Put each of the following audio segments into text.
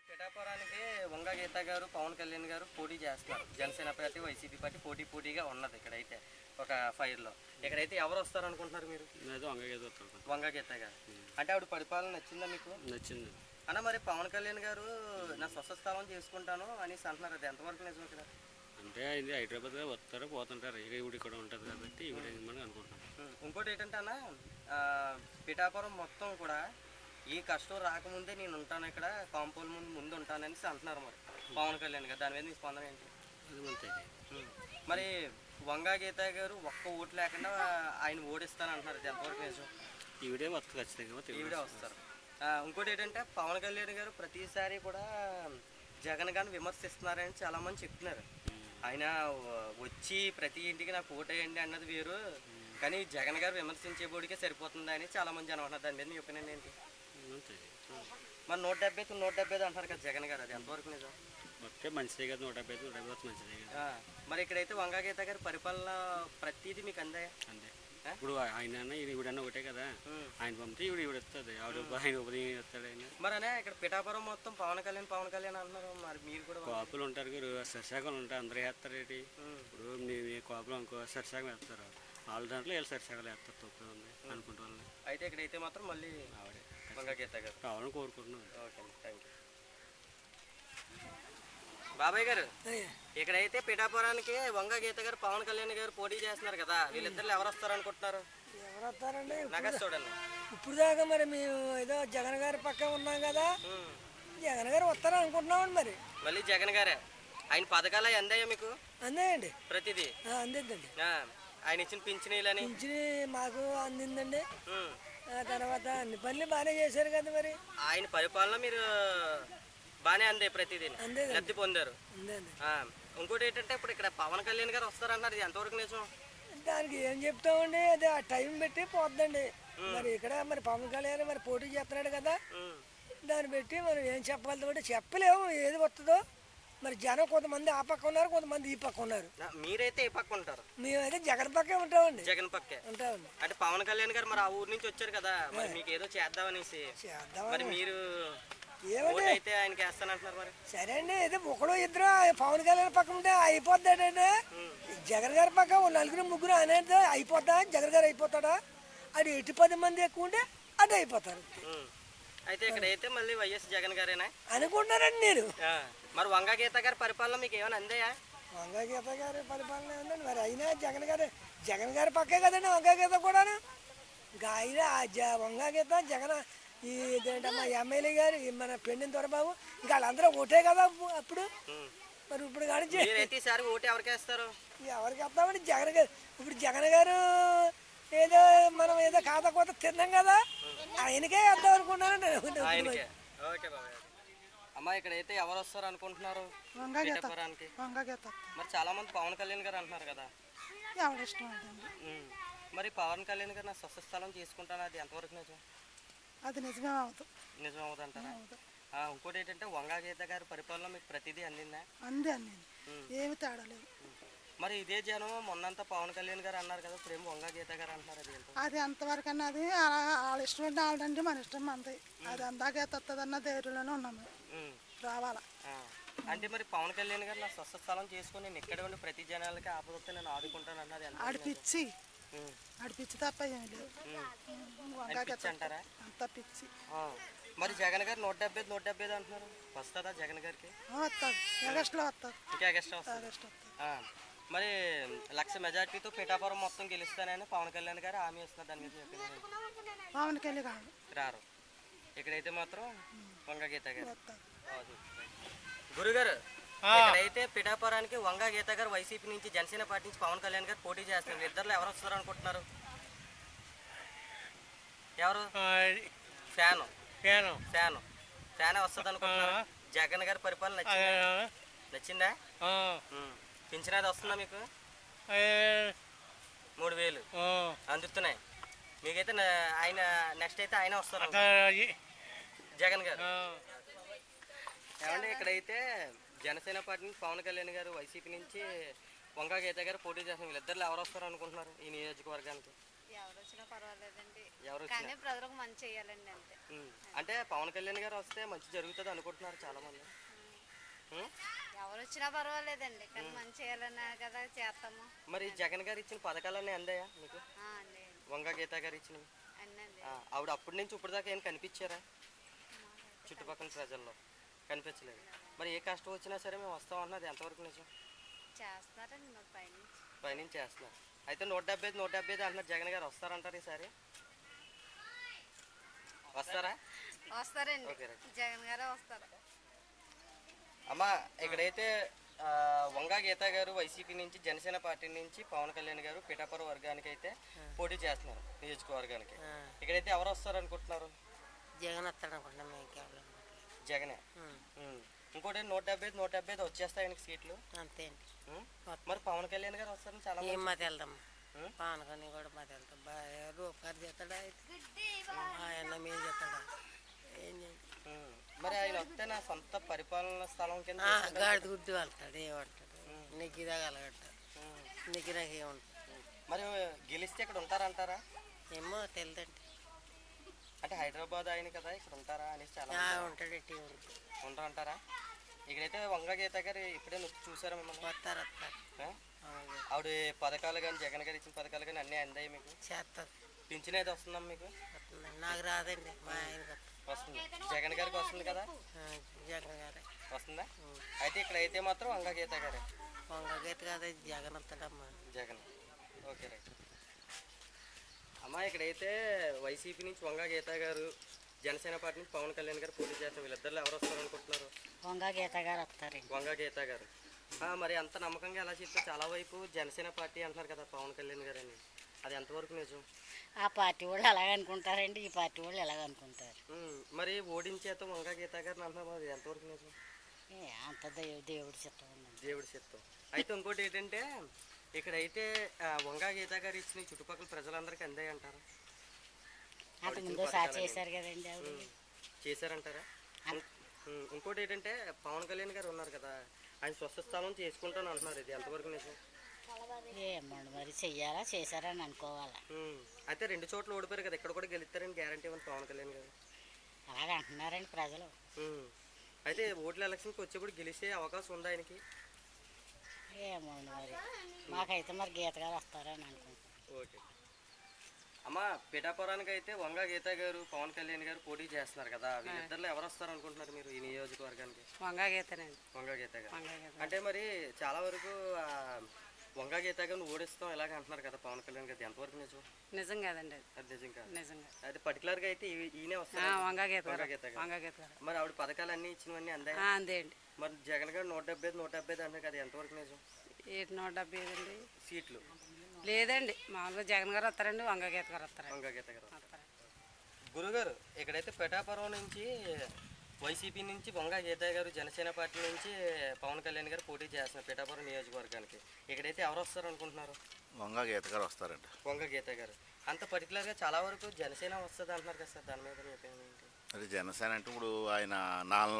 పిఠాపురానికి వంగ గీత గారు పవన్ కళ్యాణ్ గారు పోటీ చేస్తున్నారు. జనసేన పార్టీ వైసీపీ పార్టీ పోటీగా ఉన్నది. ఇక్కడైతే ఒక ఫైర్లో ఇక్కడైతే ఎవరు వస్తారు అనుకుంటున్నారు మీరు? వంగ గీత గారు అంటే ఆవిడ పరిపాలన నచ్చిందా మీకు? నచ్చింది అన్న. మరి పవన్ కళ్యాణ్ గారు నా స్వస్థలం చేసుకుంటాను అనేసి అంటున్నారు, అది ఎంతవరకు నిజం ఇక్కడ? అంటే ఇది హైదరాబాద్ వస్తారు పోతుంటారు, ఇక ఇవిడ ఇక్కడ ఉంటుంది కాబట్టి ఇవిడ అనుకుంటున్నాం. ఇంకోటి ఏంటంటే అన్న, పిఠాపురం మొత్తం కూడా ఈ కష్టం రాకముందే నేను ఉంటాను ఇక్కడ, కాంపౌండ్ ముందు ఉంటానని అంటున్నారు మరి పవన్ కళ్యాణ్ గారు. దాని మీద మీ స్పందన ఏంటి? మరి వంగ గీత గారు ఒక్క ఓటు లేకుండా ఆయన ఓడిస్తాను అంటున్నారు, అది ఎంతవరకు నిజం? ఈవిడే వస్తుంది ఖచ్చితంగా, ఈవిడే వస్తారు. ఇంకోటి ఏంటంటే పవన్ కళ్యాణ్ గారు ప్రతిసారి కూడా జగన్ గారిని విమర్శిస్తున్నారని చాలామంది చెప్తున్నారు. ఆయన వచ్చి ప్రతి ఇంటికి నాకు ఓటేయండి అన్నది వేరు, కానీ జగన్ గారు విమర్శించే బోడికే సరిపోతుంది అని చాలామంది జనం అంటున్నారు. దాని మీద మీ ఒపీనియన్ ఏంటి? మరి 175 అంటారు కదా జగన్ గారు, అది ఎంతవరకు నిజం? మంచిదే కదా, 175 మంచిదే కదా. మరి ఇక్కడైతే వంగ గీత గారి పరిపాలన ప్రతిదీ మీకు అందే? అంతే. ఇప్పుడు ఆయన ఈవిడన్నా ఒకటే కదా, ఆయన పంపితే ఈవిడ వస్తుంది, ఆయన ఉదయం వస్తాడు ఆయన. మరి అనే ఇక్కడ పిఠాపురం మొత్తం పవన్ కళ్యాణ్ అంటున్నారు, మరి మీరు కూడా కాపులు ఉంటారు కదా, సరిశాఖలు ఉంటారు, అందరూ వేస్తారు ఏంటి? ఇప్పుడు మీ కాపులు అనుకో సరిశాఖం వేస్తారు, వాళ్ళ దాంట్లో వీళ్ళు సరిశాఖలు వేస్తారు, తప్పే ఉంది అనుకుంటాను. అయితే ఇక్కడైతే మాత్రం మళ్ళీ ఆవిడే వంగ గీత గారు కావాలని కోరుకుంటున్నాను. Okay, thank you. బాబాయ్ గారు, ఇక్కడైతే పిఠాపురానికి వంగ గీత గారు పవన్ కళ్యాణ్ గారు పోటీ చేస్తున్నారు కదా, వీళ్ళిద్దరు ఎవరు వస్తారు అనుకుంటున్నారు? ఎవరు వస్తారండి? చూడండి, ఇప్పుడు దాకా మరి మేము ఏదో జగన్ గారి పక్క ఉన్నాం కదా, జగన్ గారు వస్తారు అనుకుంటున్నామండి. మరి మళ్ళీ జగన్ గారే. ఆయన పథకాలు అందాయా మీకు? అందాయండి, ప్రతిదీ అందిద్దండి. ఆయన ఇచ్చిన పింఛనీలని మాకు అందిందండి. తర్వాత అన్ని పనులు బాగానే చేశారు కదా. మరి ఆయన పరిపాలన మీరు బాగానే అందే, ప్రతిదీ లబ్ధి పొందారు. ఇంకోటి ఏంటంటే ఇప్పుడు ఇక్కడ పవన్ కళ్యాణ్ గారు వస్తారన్నారు, ఇది ఎంతవరకు నిజం? దానికి ఏం చెప్తామండి, అది ఆ టైం పెట్టి పోద్దండి. మరి ఇక్కడ మరి పవన్ కళ్యాణ్ మరి పోటీ చేస్తున్నాడు కదా, దాన్ని బట్టి మనం ఏం చెప్పగలుగుతాం అంటే చెప్పలేము ఏది వస్తుందో. మరి జనం కొంతమంది ఆ పక్క ఉన్నారు, కొంతమంది ఈ పక్క ఉన్నారు. మీరైతే ఈ పక్క ఉంటారు? మేమైతే జగన్ పక్కే ఉంటామండి. జగన్ పక్కే ఉంటామండి. అంటే పవన్ కళ్యాణ్ గారు మరి ఆ ఊరు నుంచి వచ్చారు కదా, మరి మీకు ఏదో చేద్దామనేసి మరి మీరు ఏమంటే అయితే ఆయనకి వేస్తానంటున్నారు. మరి సరే అండి, అయితే ఒకడు ఇద్దరు పవన్ కళ్యాణ్ పక్క ఉంటే అయిపోతాడండి. జగన్ గారి పక్క నలుగురు ముగ్గురు అనేది అయిపోతా, జగన్ గారు అయిపోతాడా? అది 10 మంది ఎక్కువ ఉంటే అటు అయిపోతారు. అయితే ఇక్కడ అయితే మళ్ళీ వైఎస్ జగన్ గారేనా అనుకుంటారండి నేను. మరి వంగ గీత గారి పరిపాలన మీకు ఏమైనా అందాయా? వంగ గీత గారి పరిపాలన ఉందండి. మరి అయినా జగన్ గారి పక్కే కదండి వంగ గీత కూడాను. ఇంకా ఆయన వంగ గీత జగన్ ఇదేంటమ్మా ఎమ్మెల్యే గారు మన పెండిన దొరబాబు, ఇంకా వాళ్ళందరూ ఓటే కదా అప్పుడు. మరి ఇప్పుడు కానీ ఓటు ఎవరికి వేస్తారు? ఎవరికి వేస్తామండి? జగన్ గారు. ఇప్పుడు జగన్ గారు ఏదో మనం ఏదో ఖాతా కోత తిన్నాం కదా, ఆయనకే వేద్దాం అనుకున్నానండి. అమ్మా, ఇక్కడైతే ఎవరు వస్తారు అనుకుంటున్నారు? మరి చాలా మంది పవన్ కళ్యాణ్ గారు అంటున్నారు కదా, మరి పవన్ కళ్యాణ్ గారు నా స్వస్థలం చేసుకుంటాను, అది ఎంతవరకు నిజం? అది నిజమే అవుతుంది అంటారా? ఇంకోటి ఏంటంటే వంగ గీత గారి పరిపాలన మీకు ప్రతిదీ అందిందా? అందింది, ఏమి తేడా లేదు. మరి ఇదే జనం మొన్నంతా పవన్ కళ్యాణ్ గారు అన్నారు కదా, ఇప్పుడు ఏమో వంగ గీత గారు అంటున్నారు, అది ఎంతవరకు అన్నది వాళ్ళ ఇష్టం ఆవిడంటే మన ఇష్టం అంతే. అది అందాక వస్తుందన్న ధైర్యంలోనే ఉన్నాము, రావాలా. అంటే మరి పవన్ కళ్యాణ్ గారు నా స్వస్థలం చేసుకుని నేను ఇక్కడ ఉండి ప్రతి జనాలకి ఆపదొస్తే నేను ఆదుకుంటాను అన్నది ఆడిపిచ్చి తప్ప ఏమి లేదు అంటారా? అంత పిచ్చి. మరి జగన్ గారు 175 అంటున్నారు, వస్తుందా జగన్ గారికి? వస్తుంది, ఆగస్టులో వస్తుంది. ఇంకా ఆగస్టు వస్తుంది. మరి 1,00,000 మెజార్టీతో పిఠాపురం మొత్తం గెలుస్తానని పవన్ కళ్యాణ్ గారు హామీ ఇస్తున్నారు, దాని మీద పవన్ కళ్యాణ్ రారు. ఇక్కడైతే మాత్రం వంగ గీత గారు. గురుగారు, ఇక్కడైతే పిఠాపురానికి వంగ గీత గారు వైసీపీ నుంచి జనసేన పార్టీ నుంచి పవన్ కళ్యాణ్ గారు పోటీ చేస్తున్నారు. ఇద్దరు ఎవరు వస్తారు అనుకుంటున్నారు? ఎవరు? ఫ్యాన్ వస్తుంది అనుకుంటున్నారు. జగన్ గారి పరిపాలన నచ్చిందా? పింఛన్ అది వస్తుందా మీకు? 3,000 అందుతున్నాయి మీకైతే. ఆయన నెక్స్ట్ అయితే ఆయన వస్తారు జగన్ గారు. ఏమంటే ఇక్కడైతే జనసేన పార్టీ నుంచి పవన్ కళ్యాణ్ గారు, వైసీపీ నుంచి వంగ గీత గారు పోటీ చేస్తున్నారు. వీళ్ళిద్దరు ఎవరు వస్తారు అనుకుంటున్నారు ఈ నియోజకవర్గానికి? ఎవరు వచ్చినా పర్వాలేదండి, ఎవరు వచ్చినా కానీ ప్రజలకు మంచి చేయాలండి అంతే. అంటే పవన్ కళ్యాణ్ గారు వస్తే మంచి జరుగుతుంది అనుకుంటున్నారు చాలా మంది. ఎవరు వచ్చినా పర్వాలేదండి, కానీ మంచి చేయాలన్నా కదా చేస్తాము. మరి జగన్ గారు ఇచ్చిన పథకాలన్నీ అందాయా మీకు? అండి వంగ గీత గారు ఇచ్చినవి అన్నండి. ఆవిడ అప్పటి నుంచి ఇప్పుడు దాకా ఏం కనిపించారా చుట్టుపక్కల ప్రజల్లో? కనిపించలేదు. మరి ఏ కష్టం వచ్చినా సరే మేము వస్తాం అన్నది ఎంతవరకు నిజం? చేస్తున్నారండి మరి పైనుంచి చేస్తున్నారు. అయితే 175 అంటున్నారు జగన్ గారు. వస్తారంటారు ఈసారి? వస్తారా? వస్తారండి, ఓకే రైట్. జగన్ గారే వస్తారు. అమ్మా ఇక్కడైతే వంగా గీత గారు వైసీపీ నుంచి, జనసేన పార్టీ నుంచి పవన్ కళ్యాణ్ గారు పిఠాపురం వర్గానికి అయితే పోటీ చేస్తున్నారు నియోజకవర్గానికి. ఇక్కడైతే ఎవరు వస్తారు అనుకుంటున్నారు? జగన్ వస్తాడు అనుకుంటున్నాం మేము కేవలం. జగనే. ఇంకోటి 175 వచ్చేస్తాయి ఆయనకి సీట్లు. అంతే అండి. మరి పవన్ కళ్యాణ్ గారు వస్తారని చాలా ఏం మాది వెళ్దాం, పవన్ కళ్యాణ్ కూడా మాది వెళ్తాం. రూపాయలు చేస్తాడా ఆయన మేము చేస్తాడా ఏం చేయండి. మరి ఆయన వస్తే నా సొంత పరిపాలన స్థలం కింద గాడిద గుడ్డి వెళ్తాడు, ఏమంటాడు నెగ్గిదా కలగట్టాడు, నెగ్గినాక ఏముంటుంది. మరి గెలిస్తే ఇక్కడ ఉంటారంటారా? ఏమో తెలియదండి. అంటే హైదరాబాద్ ఆయన కదా, ఇక్కడ ఉంటారా అనేసి చాలా ఉంటాడు ఉంటారంటారా? ఇక్కడైతే వంగ గీత గారు ఇప్పుడే చూసారా మిమ్మల్ని? వస్తారు. ఆవిడ పథకాలు కానీ, జగన్ గారు ఇచ్చిన పథకాలు కానీ అన్నీ అందాయి మీకు? చేస్తారు. పింఛన్ అయితే వస్తుందమ్మా మీకు? నాకు రాదండి, మా ఆయనకి వస్తుంది. జగన్ గారికి వస్తుంది కదా? జగన్ గారే వస్తుందా? అయితే ఇక్కడ అయితే మాత్రం వంగ గీత గారే. వంగ గీత కాదు, జగన్ వస్తాడమ్మా. జగన్. Okay right. అమ్మా ఇక్కడైతే వైసీపీ నుంచి వంగ గీత గారు, జనసేన పార్టీ నుంచి పవన్ కళ్యాణ్ గారు పోటీ చేస్తారు. వీళ్ళిద్దరు ఎవరు వస్తారు అనుకుంటున్నారు? వంగ గీత గారు వస్తారండి. వంగ గీత గారు. మరి అంత నమ్మకంగా ఎలా చెప్తే? చాలా వైపు జనసేన పార్టీ అంటున్నారు కదా పవన్ కళ్యాణ్ గారు అని, అది ఎంతవరకు నిజం? ఆ పార్టీ వాళ్ళు ఎలాగనుకుంటారండి, ఈ పార్టీ వాళ్ళు ఎలాగనుకుంటారు. మరి ఓడించేత వంగ గీత గారిని అంటున్నారు, అది ఎంతవరకు నిజం? అంత దేవుడి చిత్తం ఉందండి. దేవుడి చిత్తం. అయితే ఇంకోటి ఏంటంటే ఇక్కడైతే వంగ గీత గారు ఇచ్చిన చుట్టుపక్కల ప్రజలందరికీ అందాయి అంటారా? ముందు సార్ చేశారు కదండి, ఆవిడ చేశారంటారా? ఇంకోటి ఏంటంటే పవన్ కళ్యాణ్ గారు ఉన్నారు కదా, ఆయన స్వస్థ స్థలం చేసుకుంటాను అంటున్నారు, ఇది ఎంతవరకు నిజం? ఏమండి మరి చెయ్యాలా, చేశారని అనుకోవాలా. అయితే 2 చోట్ల ఓడిపోయారు కదా, ఇక్కడ కూడా గెలుస్తారని గ్యారంటీ ఉంది పవన్ కళ్యాణ్ గారు. అలాగే అంటున్నారండి ప్రజలు. అయితే ఓట్ల ఎలక్షన్కి వచ్చేప్పుడు గెలిచే అవకాశం ఉందా ఆయనకి? ఏమండి మరి మాకైతే మరి గీత గారు వస్తారని అనుకుంటున్నాం. ఓకే అమ్మ, పిఠాపురానికి అయితే వంగ గీత గారు, పవన్ కళ్యాణ్ గారు పోటీ చేస్తున్నారు కదా, వీళ్ళిద్దరిలో ఎవరు వస్తారు అనుకుంటున్నారు మీరు ఈ నియోజకవర్గానికి? వంగ గీతనండి. వంగ గీత గారు. అంటే మరి చాలా వరకు వంగ గీత గారిని ఓడిస్తాం ఇలాగ అంటున్నారు కదా పవన్ కళ్యాణ్ గారు, ఎంతవరకు నిజం? నిజం కాదండి, అది నిజం కాదు. నిజంగా అయితే పర్టికులర్ గా అయితే ఈయనే వస్తారు. వంగ గీత గారు. మరి ఆవిడ పథకాలు అన్ని ఇచ్చినవన్నీ అందాయి. అందేండి. మరి జగన్ గారు 175 అంటారు కదా, ఎంతవరకు నిజం? 175 అండి సీట్లు లేదండి, మామూలుగా జగన్ గారు వస్తారండి, వంగ గీత గారు వస్తారండి. వంగ గీత గారు. గురుగారు ఇక్కడైతే పిఠాపురం నుంచి వైసీపీ నుంచి వంగ గీత గారు, జనసేన పార్టీ నుంచి పవన్ కళ్యాణ్ గారు పోటీ చేస్తున్నారు పిఠాపురం నియోజకవర్గానికి. ఇక్కడైతే ఎవరు వస్తారు అనుకుంటున్నారు? వంగ గీత గారు వస్తారంట. వంగ గీత గారు. అంత పర్టికులర్గా చాలా వరకు జనసేన వస్తుంది అంటున్నారు కదా సార్, దాని మీద మీ ఒపీనియన్ ఏంటి? అది జనసేన అంటే ఇప్పుడు ఆయన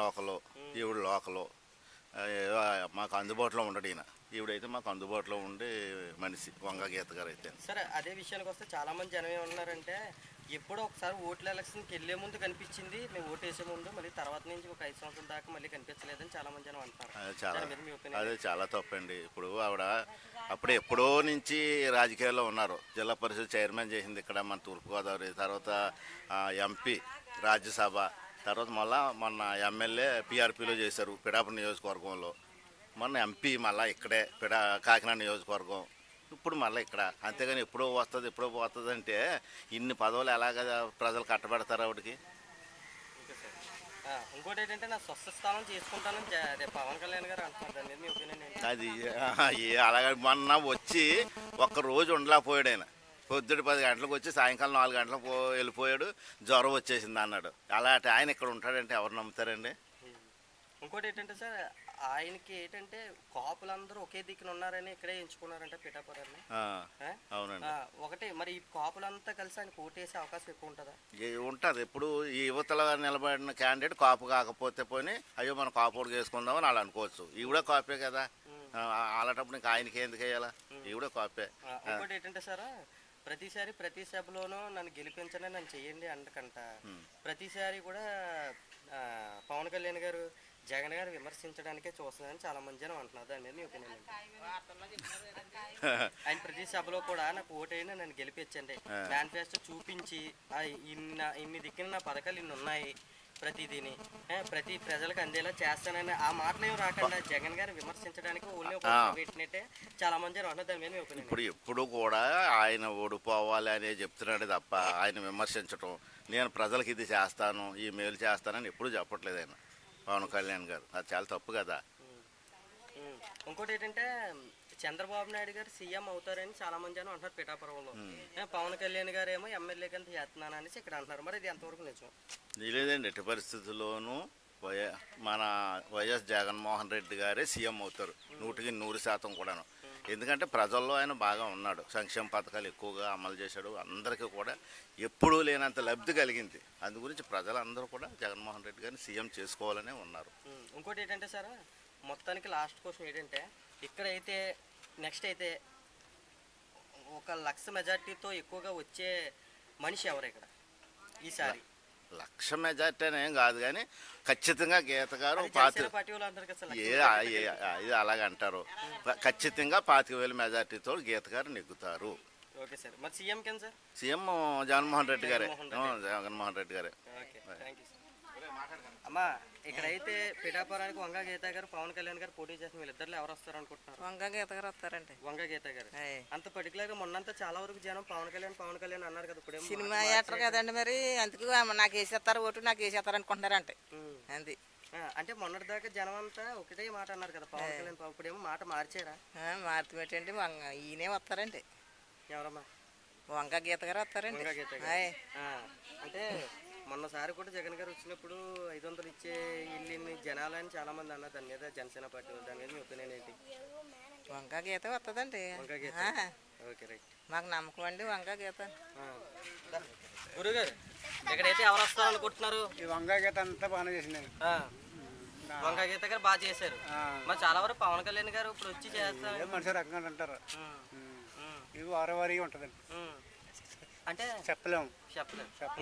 లోకలు, ఈవిడ లోకలు, మాకు అందుబాటులో ఉండడు ఈయన. ఈవిడైతే మాకు అందుబాటులో ఉండే మనిషి వంగ గీత గారు అయితే. సరే అదే విషయానికి వస్తే చాలా మంది జనం ఏమన్నారంటే, ఎప్పుడో ఒకసారి ఓట్ల ఎలక్షన్కి వెళ్ళే ముందు కనిపించింది, మేము ఓటు వేసే ముందు, మళ్ళీ తర్వాత నుంచి ఒక 5 సంవత్సరాల దాకా మళ్ళీ కనిపించలేదని చాలా మంది జనం అంటారు. అదే చాలా తప్పండి. ఇప్పుడు ఆవిడ అప్పుడే ఎప్పుడో నుంచి రాజకీయాల్లో ఉన్నారు. జిల్లా పరిషత్ చైర్మన్ చేసింది ఇక్కడ మన తూర్పుగోదావరి, తర్వాత ఎంపీ రాజ్యసభ, తర్వాత మళ్ళీ మొన్న ఎమ్మెల్యే పీఆర్పీలో చేశారు పిఠాపురం నియోజకవర్గంలో. మొన్న ఎంపీ మళ్ళీ ఇక్కడే కాకినాడ నియోజకవర్గం, ఇప్పుడు మళ్ళీ ఇక్కడ. అంతేగాని ఎప్పుడో వస్తుంది ఎప్పుడో పోతుంది అంటే ఇన్ని పదవులు ఎలాగ ప్రజలు కట్టబెడతారు ఆవిడకి? ఇంకోటి ఏంటంటే నా స్వస్థ స్థానం చేసుకుంటానని పవన్ కళ్యాణ్ గారు అంటున్నారు, దాని మీద మీ ఒపీనియన్ ఏంటి? అది అలాగే మొన్న వచ్చి ఒక్కరోజు ఉండలేకపోయాడు ఆయన. పొద్దుట 10 గంటలకు వచ్చి సాయంకాలం 4 గంటలకు వెళ్ళిపోయాడు, జ్వరం వచ్చేసింది అన్నాడు. అలాంటి ఆయన ఇక్కడ ఉంటాడంటే ఎవరు నమ్ముతారండి? ఇంకోటి ఏంటంటే సార్, ఆయనకి ఏంటంటే కాపులందరూ ఒకే దిక్కున ఉన్నారని ఇక్కడే ఎంచుకున్నారంటే పిఠాపురాన్ని. అవునండి. ఒకటి మరి ఈ కాపులంతా కలిసి ఆయన ఓటేసే అవకాశం ఎక్కువ ఉంటుందా? ఉంటుంది. ఇప్పుడు ఈ యువతలో నిలబడిన క్యాండిడేట్ కాపు కాకపోతే పోనీ అయ్యో మనం కాపు ఓటు వేసుకుందామని వాళ్ళు అనుకోవచ్చు. ఈవిడ కాపే కదా, అలాంటప్పుడు ఇంకా ఆయనకి ఎందుకు వేయాలా? ఈవిడ కాపే. ఇంకోటి ఏంటంటే సార్, ప్రతిసారి ప్రతి సభలోనూ నన్ను గెలిపించండి, నన్ను చెయ్యండి అంటకంట ప్రతిసారి కూడా పవన్ కళ్యాణ్ గారు జగన్ గారు విమర్శించడానికే చూస్తున్నారని చాలా మంది జనం అంటున్నారు. దాని మీద మీ ఒపీనియన్ ఏంటి? ఆయన ప్రతి సభలో కూడా నాకు ఓటైనా నన్ను గెలిపించండి, మేనిఫెస్టో చూపించి ఇన్ని దిక్కున నా పథకాలు ఇన్ని ఉన్నాయి, ప్రతిదీని ప్రతి ప్రజలకు అందేలా చేస్తానని ఆ మాటలు ఏం రాకుండా జగన్ గారు విమర్శించడానికి ఓన్లీ ఒక పెట్టినట్టే చాలా మంది జనం అంటున్నారు. దాని మీద మీ ఒపీనియన్? ఇప్పుడు ఎప్పుడు కూడా ఆయన ఓడిపోవాలి అనే చెప్తున్నాడు తప్ప ఆయన విమర్శించడం, నేను ప్రజలకు ఇది చేస్తాను, ఈ మేలు చేస్తానని ఎప్పుడు చెప్పట్లేదు ఆయన పవన్ కళ్యాణ్ గారు. అది చాలా తప్పు కదా. ఇంకోటి ఏంటంటే చంద్రబాబు నాయుడు గారు సీఎం అవుతారని చాలా మంది జనం అంటున్నారు పిఠాపురంలో. పవన్ కళ్యాణ్ గారు ఏమో ఎమ్మెల్యే కింద చేస్తున్నాను అనేసి ఇక్కడ అంటున్నారు. మరి ఇది ఎంతవరకు నిజం? లేదండి, ఎట్టి పరిస్థితుల్లోనూ మన వైఎస్ జగన్మోహన్ రెడ్డి గారే సీఎం అవుతారు 100% కూడాను. ఎందుకంటే ప్రజల్లో ఆయన బాగా ఉన్నాడు, సంక్షేమ పథకాలు ఎక్కువగా అమలు చేశాడు, అందరికీ కూడా ఎప్పుడూ లేనంత లబ్ధి కలిగింది. అందు గురించి ప్రజలందరూ కూడా జగన్మోహన్ రెడ్డి గారిని సీఎం చేసుకోవాలనే ఉన్నారు. ఇంకోటి ఏంటంటే సార్, మొత్తానికి లాస్ట్ క్వశ్చన్ ఏంటంటే ఇక్కడైతే నెక్స్ట్ అయితే 1,00,000 మెజార్టీతో ఎక్కువగా వచ్చే మనిషి ఎవరు ఇక్కడ ఈసారి? 1,00,000 మెజార్టీ అనేం కాదు, కానీ ఖచ్చితంగా గీత గారు పార్టీ వాళ్ళు అందరు కదా సార్, ఇది అలాగంటారు. ఖచ్చితంగా 25,000 మెజార్టీతో గీత గారు నెగ్గుతారు. Okay sir. మరి సీఎం కింద సార్? సీఎం జగన్మోహన్ రెడ్డి గారే. జగన్మోహన్ రెడ్డి గారే. Okay, thank you sir. అమ్మా, ఇక్కడైతే పిఠాపురానికి వంగ గీత గారు పవన్ కళ్యాణ్ గారు పోటీ చేసిన వీళ్ళిద్దరు ఎవరు వస్తారు అనుకుంటున్నారు? వంగ గీత గారు వస్తారండి. వంగ గీత గారు అంత పర్టికులర్ గా మొన్నంతా చాలా వరకు జనం పవన్ కళ్యాణ్ అన్నారు కదా. ఇప్పుడు సినిమా యాక్టర్ కదండి, మరి అందుకు నాకు వేసేస్తారు ఓటు, నాకు వేసేస్తారు అనుకుంటున్నారంటే అంది. అంటే మొన్నటి దాకా జనం అంతా ఒకటే మాట అన్నారు కదా పవన్ కళ్యాణ్. ఇప్పుడేమో మాట మార్చారా? మార్చిపెట్టండి, ఈయనే వస్తారండి. ఎవరమ్మా? వంగ గీత గారు వస్తారండి. వంగ గీత గారు. అంటే మొన్నసారి కూడా జగన్ గారు వచ్చినప్పుడు 500 ఇచ్చే ఇల్లు జనాలు అని చాలా మంది అన్నారు. దాని మీద జనసేన పార్టీ దాని మీద మీ ఒపీనియన్ ఏంటి? వంగ గీత వస్తుందండి. వంగ గీత. Okay, right. మాకు నమ్మకం అండి వంగ గీత. గురుగారు, ఇక్కడైతే ఎవరు వస్తారు అనుకుంటున్నారు? ఈ వంగ గీత అంతా బాగానే చేసింది. వంగ గీత గారు బాగా చేశారు. మరి చాలా వరకు పవన్ కళ్యాణ్ గారు ఇప్పుడు వచ్చి చేస్తారు మనిషి రకంగా అంటారు. ఇది వారవారీ ఉంటుందండి, అంటే చెప్పలేము.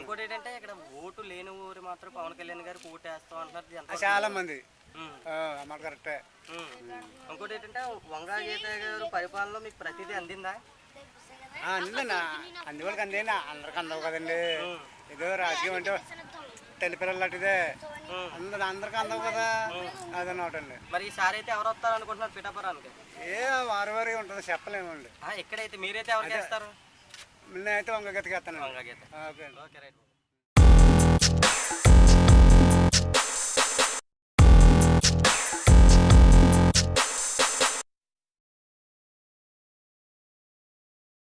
ఇంకోటి ఏంటంటే ఇక్కడ ఓటు లేని ఊరు మాత్రం పవన్ కళ్యాణ్ గారికి ఓటు వేస్తాం అంటున్నారు చాలా మంది. అమ్మ కరెక్టే. ఇంకోటి ఏంటంటే వంగ గీత గారు పరిపాలనలో మీకు ప్రతిదీ అందిందా? అందిందండి, అంది వాళ్ళకి అందేండి, అందరికి అందవు కదండి. ఏదో రాజకీయం అంటే తల్లి పిల్లలు లాంటిదే, అందరికి అందవు కదా, అదన్నమాట అండి. మరి ఈసారి అయితే ఎవరు వస్తారు అనుకుంటున్నారు పిఠాపురానికి? వారవారీ ఉంటుంది, చెప్పలేమండి. ఎక్కడైతే మీరైతే ఎవరికి వేస్తారు? నేనైతే వంగ గీతకి వేస్తాను. వంగ గీత. ఓకే. Okay, right.